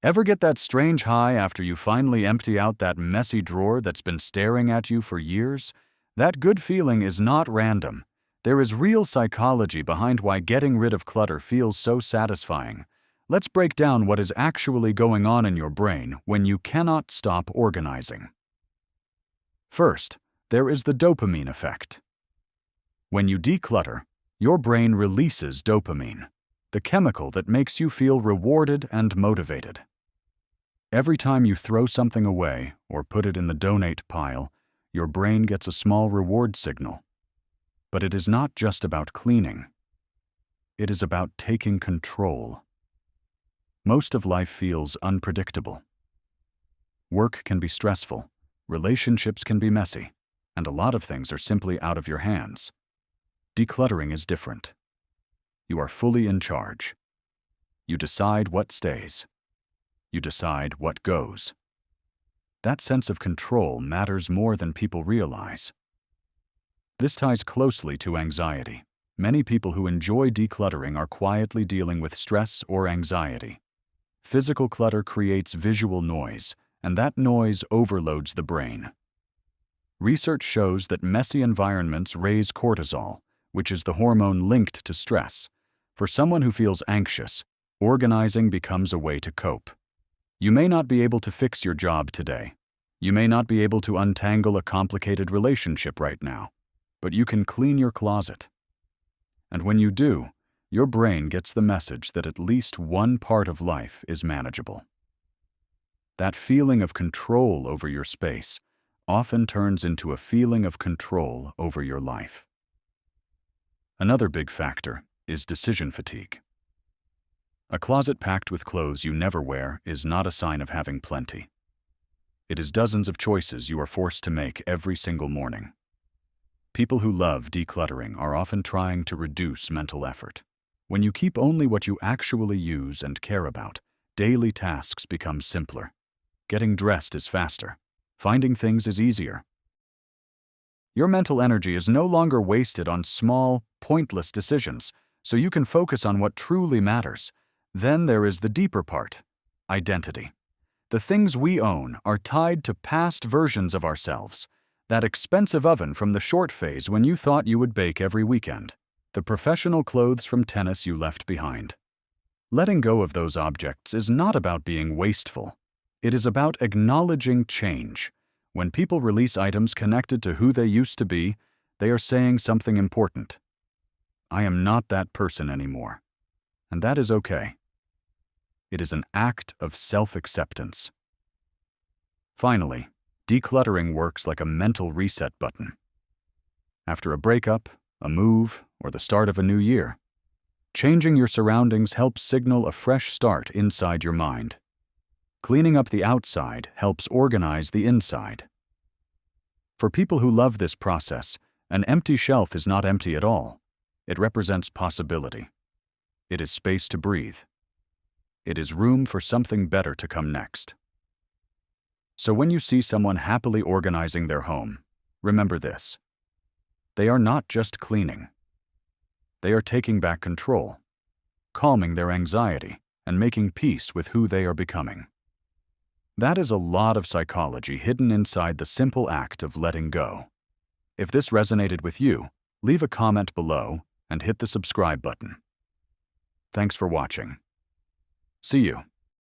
Ever get that strange high after you finally empty out that messy drawer that's been staring at you for years? That good feeling is not random. There is real psychology behind why getting rid of clutter feels so satisfying. Let's break down what is actually going on in your brain when you cannot stop organizing. First, there is the dopamine effect. When you declutter, your brain releases dopamine, the chemical that makes you feel rewarded and motivated. Every time you throw something away or put it in the donate pile, your brain gets a small reward signal. But it is not just about cleaning. It is about taking control. Most of life feels unpredictable. Work can be stressful, relationships can be messy, and a lot of things are simply out of your hands. Decluttering is different. You are fully in charge. You decide what stays. You decide what goes. That sense of control matters more than people realize. This ties closely to anxiety. Many people who enjoy decluttering are quietly dealing with stress or anxiety. Physical clutter creates visual noise, and that noise overloads the brain. Research shows that messy environments raise cortisol, which is the hormone linked to stress. For someone who feels anxious, organizing becomes a way to cope. You may not be able to fix your job today. You may not be able to untangle a complicated relationship right now, but you can clean your closet. And when you do, your brain gets the message that at least one part of life is manageable. That feeling of control over your space often turns into a feeling of control over your life. Another big factor is decision fatigue. A closet packed with clothes you never wear is not a sign of having plenty. It is dozens of choices you are forced to make every single morning. People who love decluttering are often trying to reduce mental effort. When you keep only what you actually use and care about, daily tasks become simpler. Getting dressed is faster. Finding things is easier. Your mental energy is no longer wasted on small, pointless decisions, so you can focus on what truly matters. Then there is the deeper part, identity. The things we own are tied to past versions of ourselves. That expensive oven from the short phase when you thought you would bake every weekend. The professional clothes from tennis you left behind. Letting go of those objects is not about being wasteful. It is about acknowledging change. When people release items connected to who they used to be, they are saying something important. I am not that person anymore. And that is okay. It is an act of self-acceptance. Finally, decluttering works like a mental reset button. After a breakup, a move, or the start of a new year, changing your surroundings helps signal a fresh start inside your mind. Cleaning up the outside helps organize the inside. For people who love this process, an empty shelf is not empty at all. It represents possibility. It is space to breathe. It is room for something better to come next. So when you see someone happily organizing their home, remember this. They are not just cleaning. They are taking back control, calming their anxiety, and making peace with who they are becoming. That is a lot of psychology hidden inside the simple act of letting go. If this resonated with you, leave a comment below and hit the subscribe button. Thanks for watching. See you.